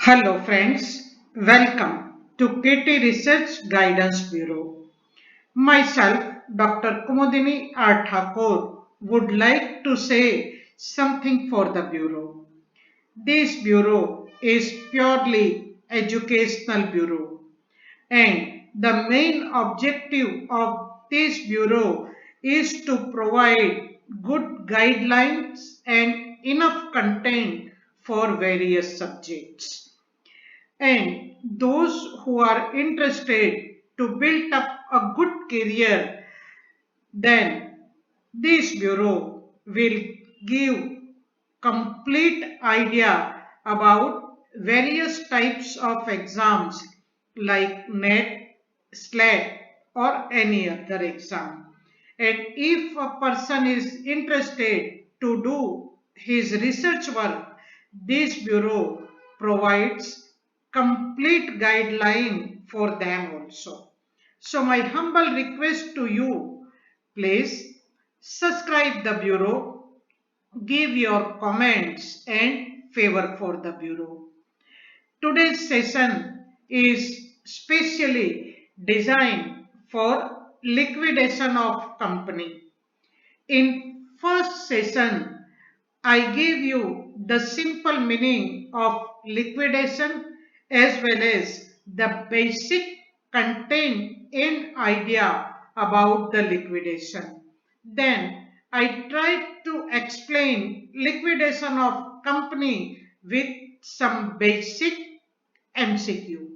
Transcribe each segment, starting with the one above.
Hello friends, welcome to KT Research Guidance Bureau. Myself, Dr. Kumudini R. Thakur, would like to say something for the Bureau. This Bureau is purely educational Bureau, and the main objective of this Bureau is to provide good guidelines and enough content for various subjects. And those who are interested to build up a good career, then this bureau will give complete idea about various types of exams like NET, SLAT or any other exam. And if a person is interested to do his research work, this bureau provides complete guideline for them also. So my humble request to you, please subscribe the bureau, give your comments and favor for the bureau. Today's session is specially designed for liquidation of company. In first session, I gave you the simple meaning of liquidation as well as the basic content and idea about the liquidation. Then I tried to explain liquidation of company with some basic MCQ.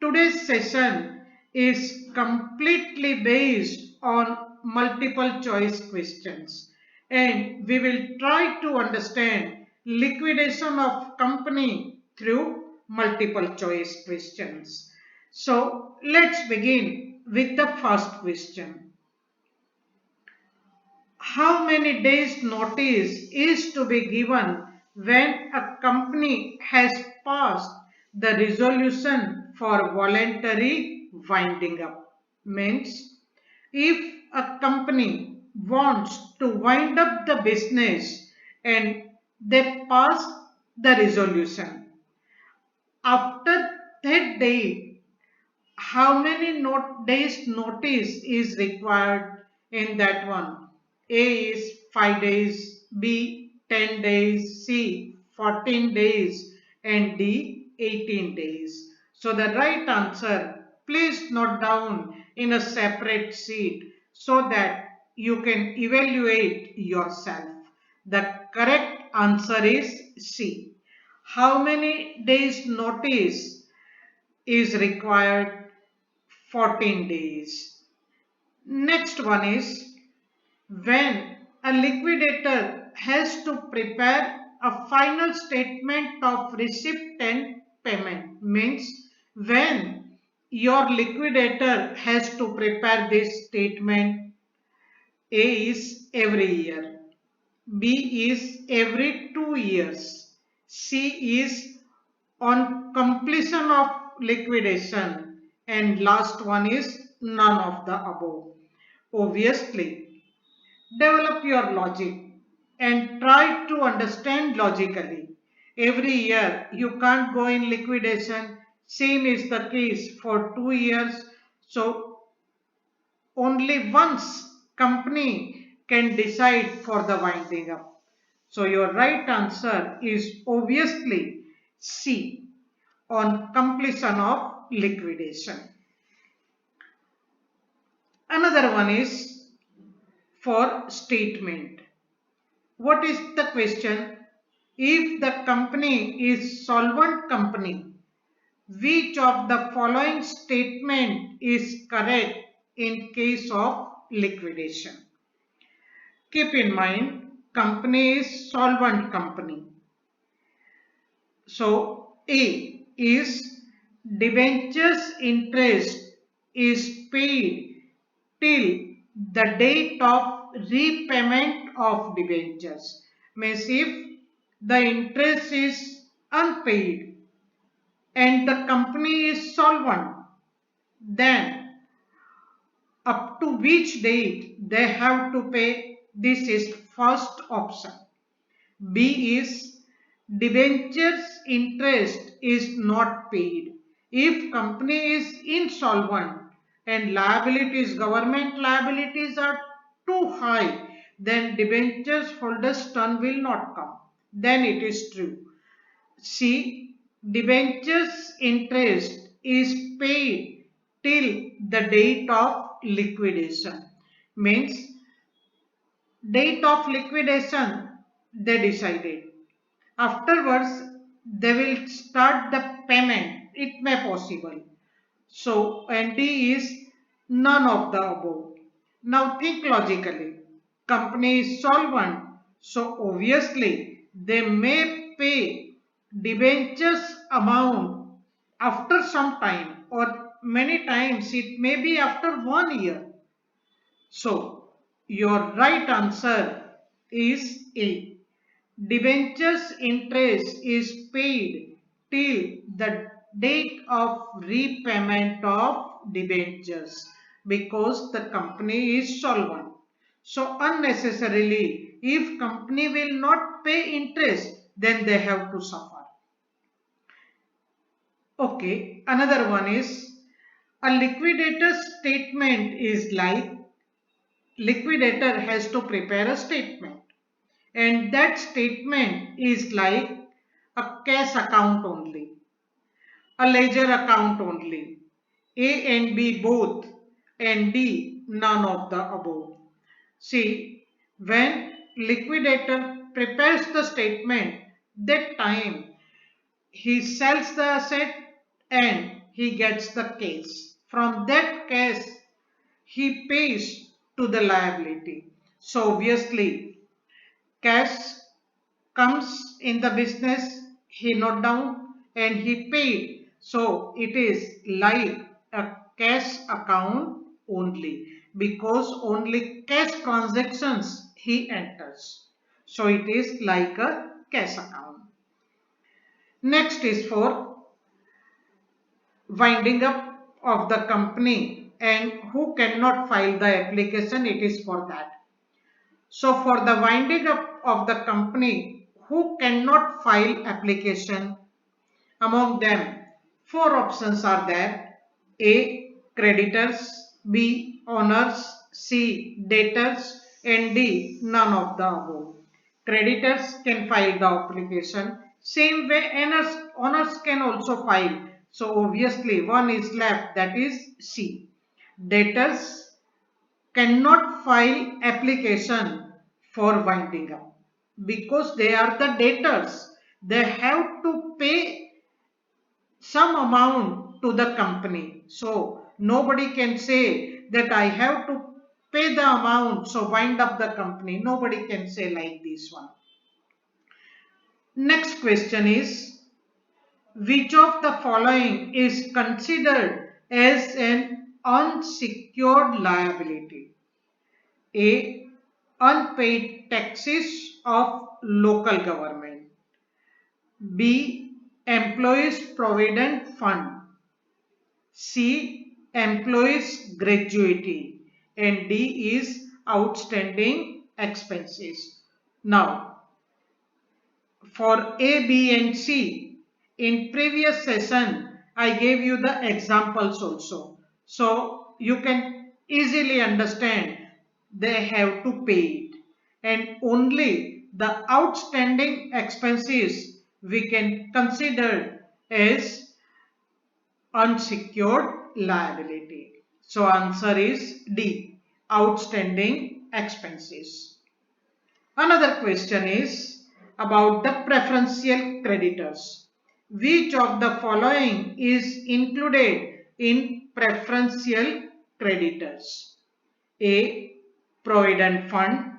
Today's session is completely based on multiple choice questions, and we will try to understand liquidation of company through multiple choice questions. So let's begin with the first question. How many days notice is to be given when a company has passed the resolution for voluntary winding up? Means if a company wants to wind up the business and they pass the resolution, after that date, how many days notice is required in that one? A is 5 days, B 10 days, C 14 days and D 18 days. So the right answer, please note down in a separate sheet so that you can evaluate yourself. The correct answer is C. How many days notice is required? 14 days. Next one is when a liquidator has to prepare a final statement of receipt and payment. Means when your liquidator has to prepare this statement. A is every year, B is every 2 years, C is on completion of liquidation, and last one is none of the above. Obviously, develop your logic and try to understand logically. Every year you can't go in liquidation. Same is the case for 2 years. So only once company can decide for the winding up. So your right answer is obviously C, on completion of liquidation. Another one is for statement. What is the question? If the company is solvent company, which of the following statement is correct in case of liquidation? Keep in mind, company is solvent company. So A is debentures interest is paid till the date of repayment of debentures. Means if the interest is unpaid and the company is solvent, then up to which date they have to pay? This is first option. B is debentures interest is not paid. If company is insolvent and liabilities, government liabilities are too high, then debentures holder's turn will not come. Then it is true. See, debentures interest is paid till the date of liquidation. Means date of liquidation they decided. Afterwards, they will start the payment. It may possible. So ND is none of the above. Now think logically. Company is solvent. So obviously they may pay debentures amount after some time, or many times it may be after 1 year. So your right answer is A. Debentures interest is paid till the date of repayment of debentures because the company is solvent. So unnecessarily, if company will not pay interest, then they have to suffer. Okay, another one is a liquidator statement is like liquidator has to prepare a statement, and that statement is like a cash account only, a ledger account only, A and B both, and D none of the above. See, when liquidator prepares the statement, that time he sells the asset and he gets the cash. From that cash, he pays to the liability. So obviously, cash comes in the business, he note down and he paid. So it is like a cash account only because only cash transactions he enters. So it is like a cash account. Next is for winding up of the company, and who cannot file the application, it is for that. So for the winding up of the company, who cannot file application? Among them, four options are there. A. Creditors, B. Owners, C. Debtors, and D. None of the above. Creditors can file the application. Same way, owners can also file. So obviously one is left, that is C. Debtors cannot file application for winding up because they are the debtors. They have to pay some amount to the company. So nobody can say that I have to pay the amount, so wind up the company. Nobody can say like this one. Next question is, which of the following is considered as an unsecured liability? A. Unpaid taxes of local government. B. Employees Provident Fund. C. Employees gratuity. And D is outstanding expenses. Now, for A, B and C, in previous session, I gave you the examples also. So, you can easily understand they have to pay it. And only the outstanding expenses we can consider as unsecured liability. So answer is D, outstanding expenses. Another question is about the preferential creditors. Which of the following is included in preferential creditors? A. Provident Fund.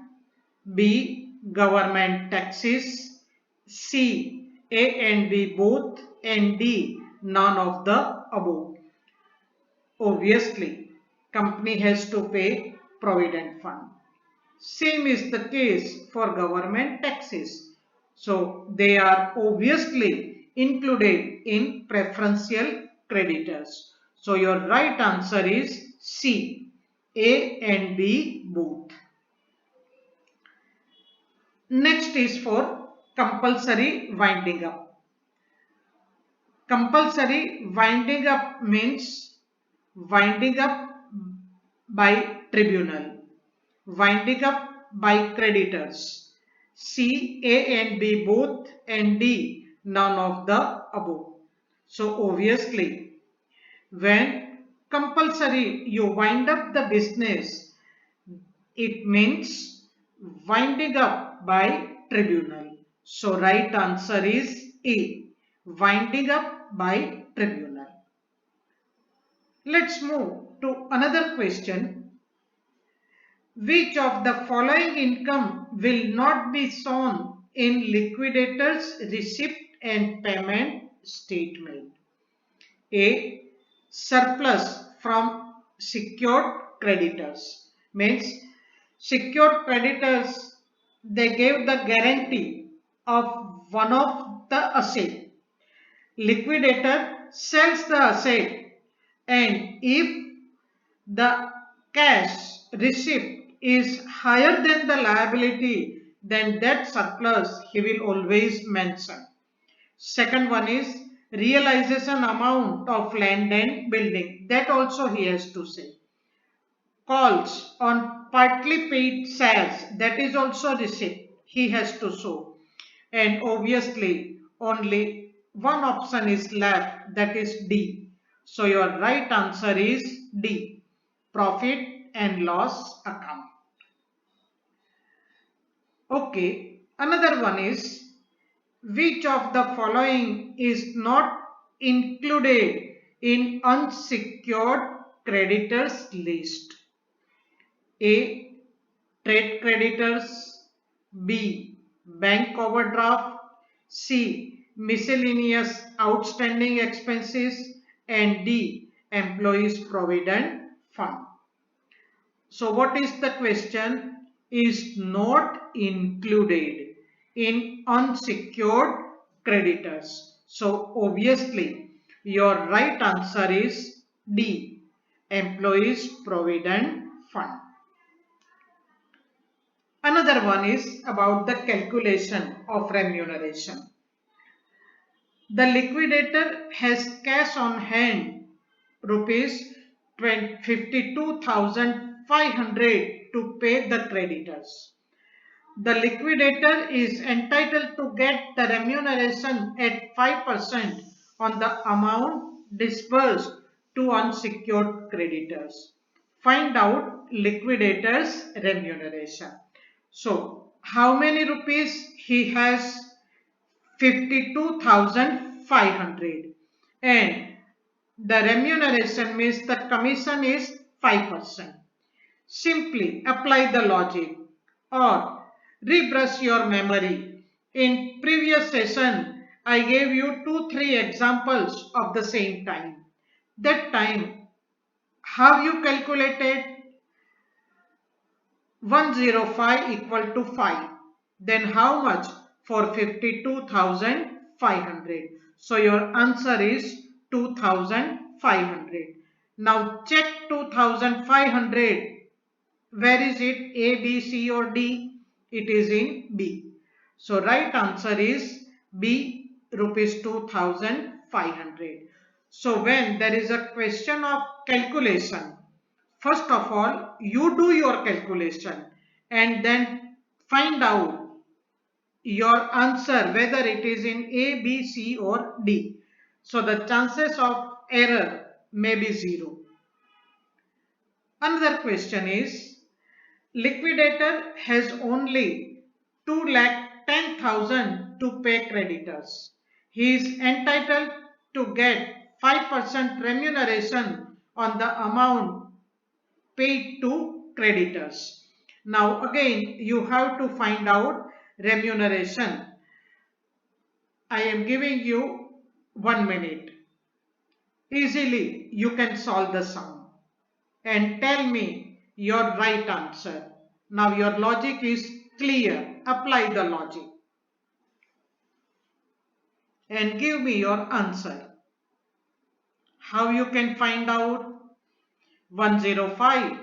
B. Government taxes. C. A and B both, and D. None of the above. Obviously, company has to pay Provident Fund. Same is the case for government taxes. So they are obviously included in preferential creditors. So your right answer is C, A and B both. Next is for compulsory winding up. Compulsory winding up means winding up by tribunal, winding up by creditors. C, A and B both, and D, none of the above. So obviously, when compulsory you wind up the business, it means winding up by tribunal. So right answer is A, winding up by tribunal. Let's move to another question. Which of the following income will not be shown in liquidator's receipt and payment statement? A, surplus from secured creditors. Means secured creditors, they gave the guarantee of one of the asset. Liquidator sells the asset, and if the cash receipt is higher than the liability, then that surplus he will always mention. Second one is realization amount of land and building. That also he has to say. Calls on partly paid shares. That is also receipt. He has to show. And obviously only one option is left, that is D. So your right answer is D, profit and loss account. Okay, another one is which of the following is not included in unsecured creditors list? A, trade creditors, B, bank overdraft, C, miscellaneous outstanding expenses, and D, employees provident fund. So what is the question? Is not included in unsecured creditors. So obviously your right answer is D, employees provident fund. Another one is about the calculation of remuneration. The liquidator has cash on hand rupees 52,500 to pay the creditors. The liquidator is entitled to get the remuneration at 5% on the amount disbursed to unsecured creditors. Find out liquidator's remuneration. So, how many rupees he has? 52,500, and the remuneration means the commission is 5%. Simply apply the logic or rebrush your memory. In previous session, I gave you 2-3 examples of the same time. That time, how you calculated 105 equal to 5? Then how much for 52,500? So your answer is 2,500. Now check 2,500. Where is it? A, B, C or D? It is in B. So right answer is B, rupees 2,500. So when there is a question of calculation, first of all, you do your calculation and then find out your answer whether it is in A, B, C or D. So the chances of error may be 0. Another question is liquidator has only 2,10,000 to pay creditors. He is entitled to get 5% remuneration on the amount paid to creditors. Now again you have to find out remuneration. I am giving you 1 minute. Easily you can solve the sum and tell me your right answer. Now your logic is clear. Apply the logic and give me your answer. How you can find out? 105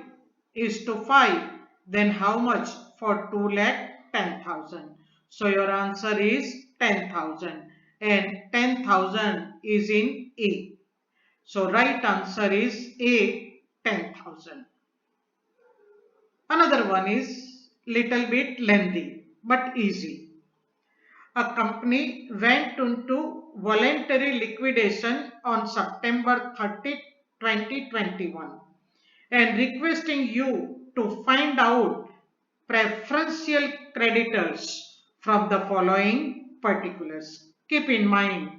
is to 5, then how much for 2,10,000? So your answer is 10,000 and 10,000 is in A. So right answer is A, 10,000. Another one is little bit lengthy but easy. A company went into voluntary liquidation on September 30, 2021 and requesting you to find out preferential creditors from the following particulars. Keep in mind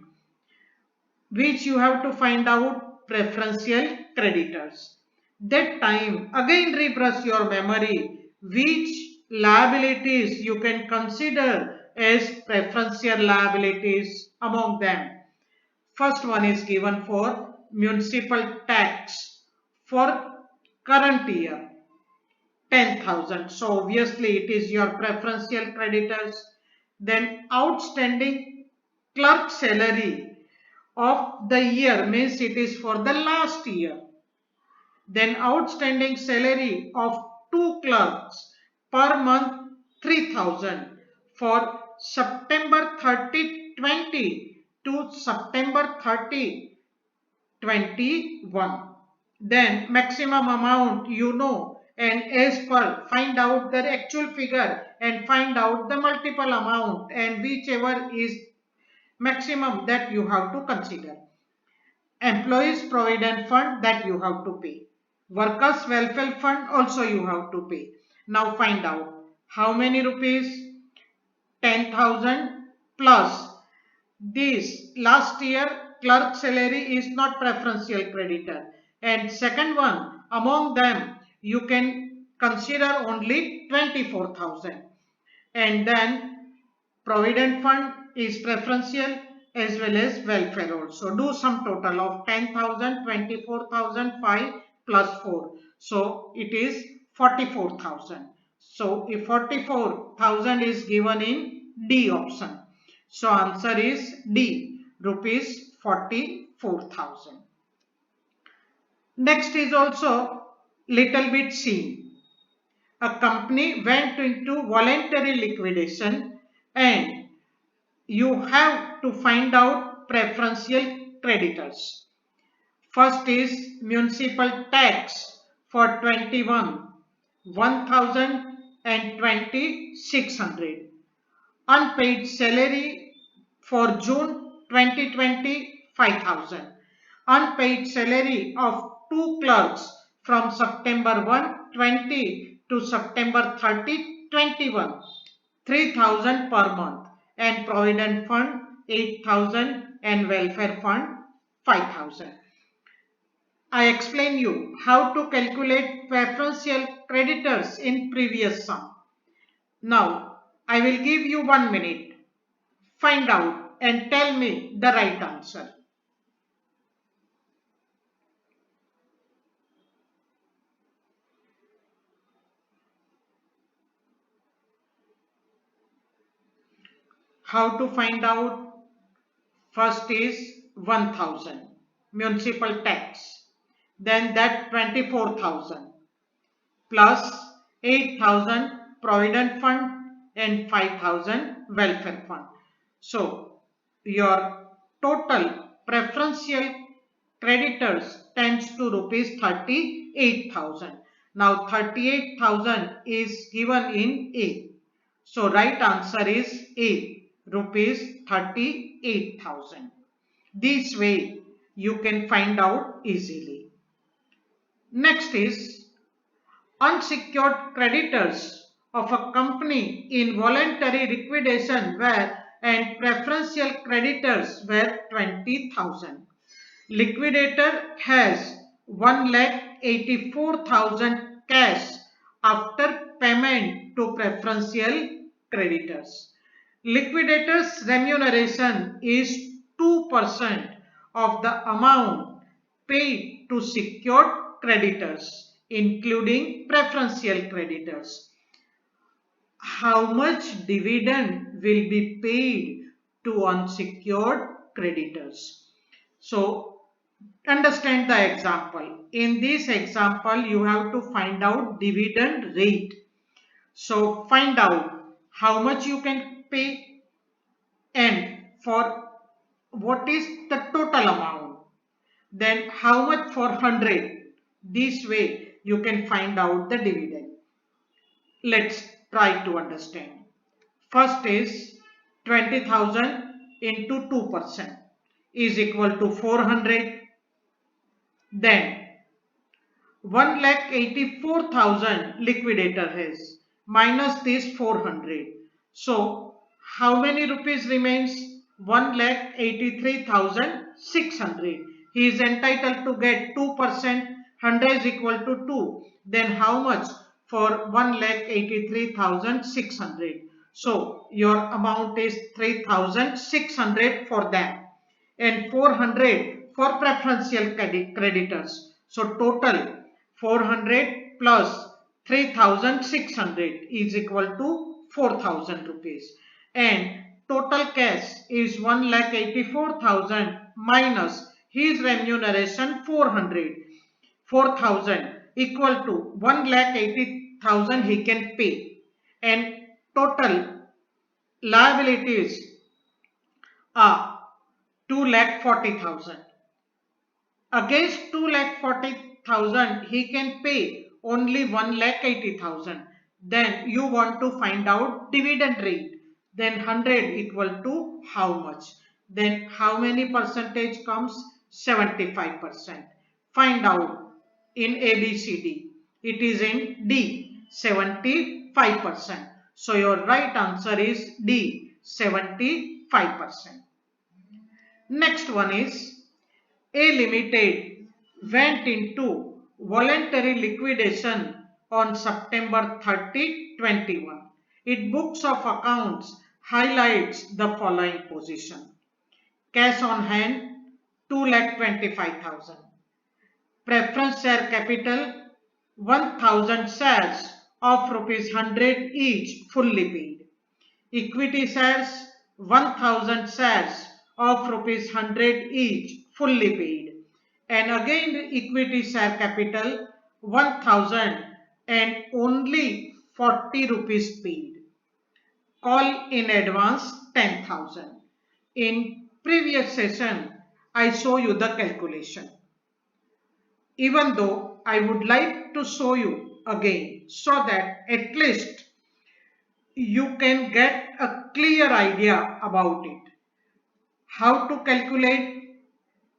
which you have to find out preferential creditors. That time again refresh your memory which liabilities you can consider as preferential liabilities among them. First one is given for municipal tax for current year 10,000. So obviously it is your preferential creditors. Then outstanding clerk salary of the year means it is for the last year. Then outstanding salary of two clerks per month 3,000 for September 30, 20 to September 30, 21. Then maximum amount you know, and as per find out the actual figure and find out the multiple amount, and whichever is maximum that you have to consider. Employees provident fund that you have to pay. Workers welfare fund also you have to pay. Now find out how many rupees. 10,000 plus this last year clerk salary is not preferential creditor, and second one among them you can consider only 24,000, and then provident fund is preferential as well as welfare also. Do sum total of 10,000, 24,005 plus 4. So it is 44,000. So if 44,000 is given in D option. So answer is D, rupees 44,000. Next is also little bit seen. A company went into voluntary liquidation and you have to find out preferential creditors. First is municipal tax for 21, 1,020, 600. Unpaid salary for June 2020, 5,000. Unpaid salary of two clerks from September 1, 20 to September 30, 21, 3,000 per month, and provident fund 8,000 and welfare fund 5,000. I explain you how to calculate preferential creditors in previous sum. Now I will give you 1 minute. Find out and tell me the right answer. How to find out? First is 1,000 municipal tax, then that 24,000 plus 8,000 provident fund and 5,000 welfare fund. So your total preferential creditors tends to rupees 38,000. Now 38,000 is given in A. So right answer is A, rupees 38,000. This way you can find out easily. Next is unsecured creditors of a company in voluntary liquidation were, and preferential creditors were 20,000. Liquidator has 1,84,000 cash after payment to preferential creditors. Liquidator's remuneration is 2% of the amount paid to secured creditors, including preferential creditors. How much dividend will be paid to unsecured creditors? So understand the example. In this example, you have to find out dividend rate. So find out how much you can pay, and for what is the total amount, then how much for 100. This way you can find out the dividend. Let's try to understand. First is 20,000 into 2% is equal to 400. Then 1,84,000 liquidator has minus this 400. So how many rupees remains? 1,83,600. He is entitled to get 2%. 100 is equal to 2. Then how much for 1,83,600? So your amount is 3,600 for them and 400 for preferential creditors. So total 400 plus 3,600 is equal to 4,000 rupees. And total cash is 1,84,000 minus his remuneration 400. 4,000 equal to 1,80,000 he can pay. And total liabilities are 2,40,000. Against 2,40,000 he can pay only 1,80,000. Then you want to find out dividend rate. Then 100 equal to how much? Then how many percentage comes? 75%. Find out in ABCD. It is in D, 75%. So your right answer is D, 75%. Next one is A Limited went into voluntary liquidation on September 30, 21. Its books of accounts highlights the following position. Cash on hand 2,25,000. Preference share capital 1,000 shares of rupees 100 each fully paid. Equity shares 1,000 shares of rupees 100 each fully paid. And again equity share capital 1,000 and only 40 rupees paid. Call in advance 10,000. In previous session I show you the calculation. Even though I would like to show you again so that at least you can get a clear idea about it. How to calculate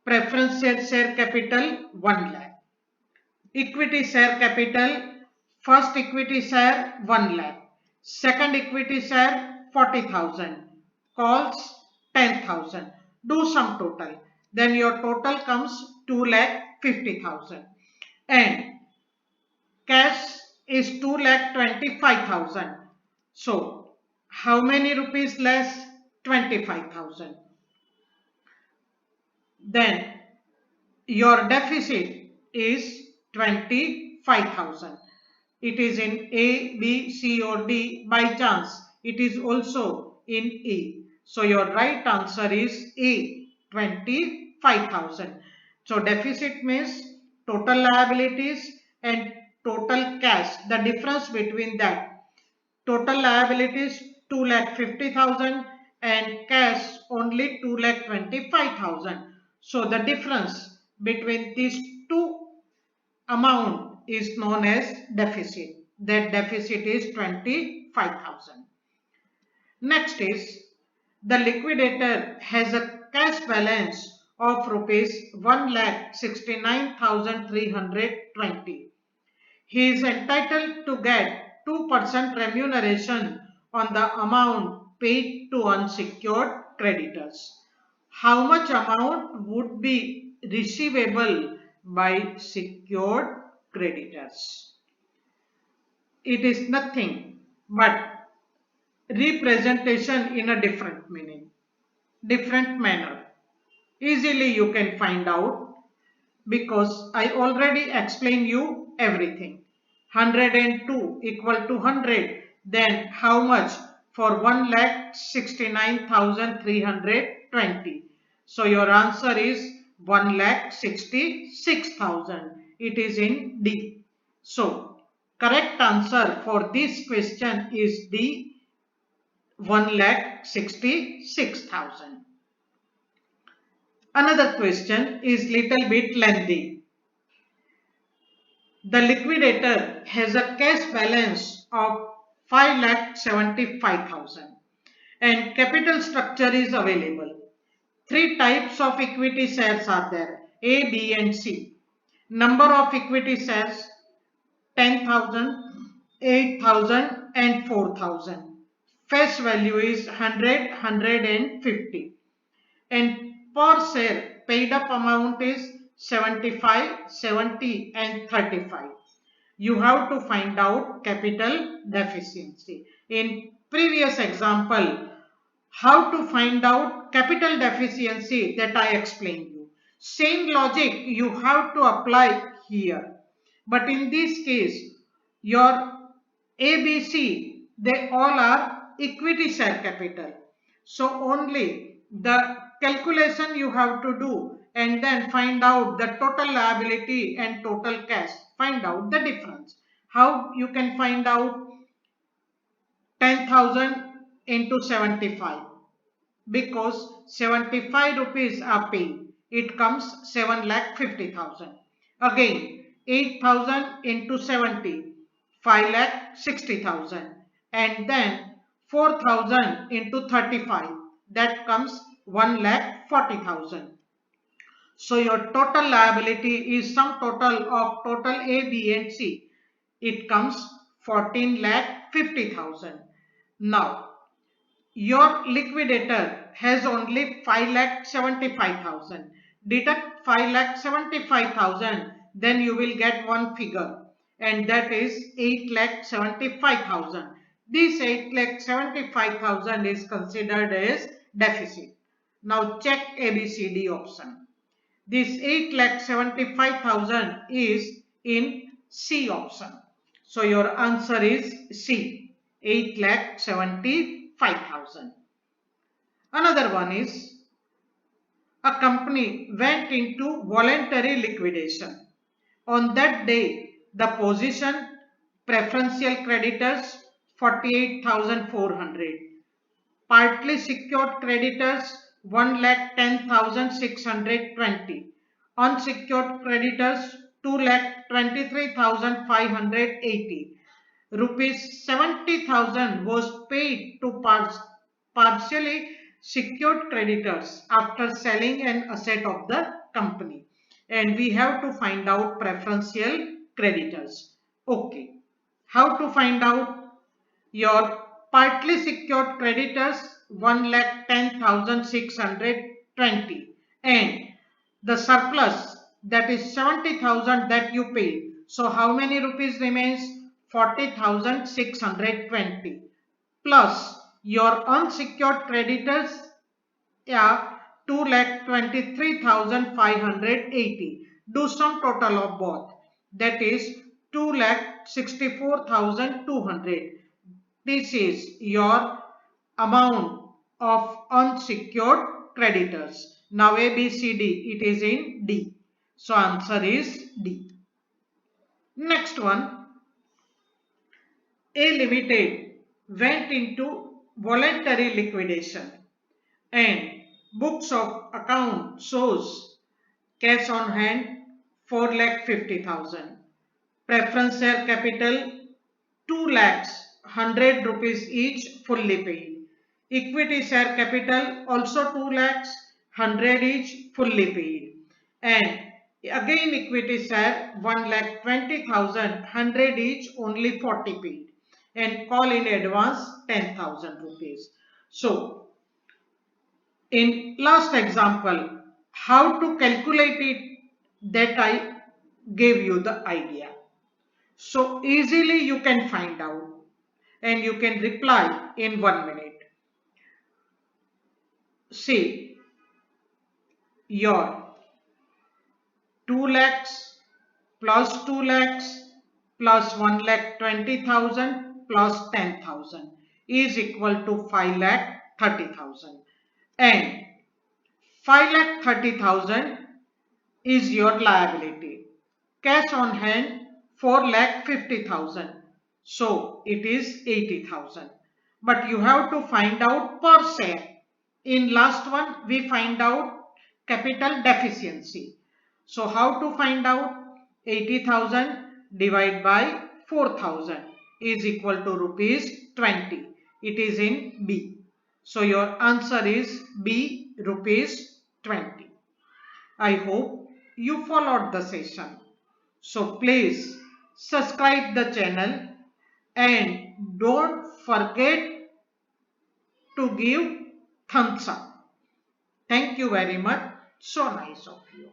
preference share capital 1 lakh. Equity share capital, first equity share 1 lakh. Second equity share 40,000. Calls 10,000. Do sum total. Then your total comes 2,50,000. And cash is 2,25,000. So how many rupees less? 25,000. Then your deficit is 25,000. It is in A, B, C or D. By chance it is also in A. So your right answer is A, 25,000. So deficit means total liabilities and total cash. The difference between that, total liabilities 2,50,000 and cash only 2,25,000. So the difference between these two amount is known as deficit. That deficit is 25,000. Next is the liquidator has a cash balance of rupees 1,69,320. He is entitled to get 2% remuneration on the amount paid to unsecured creditors. How much amount would be receivable by secured creditors? It is nothing but representation in a different meaning, different manner. Easily you can find out because I already explained you everything. 102 equal to 100. Then how much for 1,69,320? So your answer is 1,66,000. It is in D. So correct answer for this question is D, 1,66,000. Another question is little bit lengthy. The liquidator has a cash balance of 5,75,000 and capital structure is available. Three types of equity shares are there: A, B and C. Number of equity shares: 10,000, 8,000 and 4,000. Face value is 100, 150 and per share paid up amount is 75, 70 and 35. You have to find out capital deficiency. In previous example, how to find out capital deficiency that I explained you. Same logic you have to apply here. But in this case, your ABC, they all are equity share capital. So only the calculation you have to do and then find out the total liability and total cash. Find out the difference. How you can find out 10,000 into 75? Because 75 rupees are paid. It comes 7,50,000. Again, 8,000 into 70, 5,60,000. And then 4,000 into 35, that comes 1,40,000. So your total liability is sum total of total A, B and C. It comes 14,50,000. Now, your liquidator has only 5,75,000. Deduct 5,75,000, then you will get one figure, and that is 8,75,000. This 8,75,000 is considered as deficit. Now check ABCD option. This 8,75,000 is in C option. So your answer is C, 8,75,000. Another one is a company went into voluntary liquidation. On that day, the position preferential creditors 48,400, partly secured creditors 1,10,620, unsecured creditors 2,23,580. Rupees 70,000 was paid to partially secured creditors after selling an asset of the company. And we have to find out preferential creditors. Okay. How to find out? Your partly secured creditors 1,10,620 and the surplus, that is 70,000 that you paid. So how many rupees remains? 40,620 plus your unsecured creditors, yeah, 2,23,580. Do sum total of both, that is 2,64,200. This is your amount of unsecured creditors. Now A, B, C, D, it is in D. So answer is D. Next one, A Limited went into voluntary liquidation and books of account shows cash on hand 4,50,000, preference share capital 2 lakhs 100 rupees each fully paid. Equity share capital also 2 lakhs 100 each fully paid. And again equity share 1,20,000 100 each only 40 paid. And call in advance 10,000 rupees. So in last example, how to calculate it, that I gave you the idea. So easily you can find out and you can reply in 1 minute. See, your 2 lakhs plus 2 lakhs plus 1,20,000 plus 10,000 is equal to 5,30,000 and 5,30,000 is your liability. Cash on hand 4,50,000. So it is 80,000. but you have to find out per share. In last one, we find out capital deficiency. So how to find out? 80,000 divided by 4,000 is equal to rupees 20. It is in B. So your answer is B, rupees 20. I hope you followed the session. So please subscribe the channel and don't forget to give thumbs up. Thank you very much. So nice of you.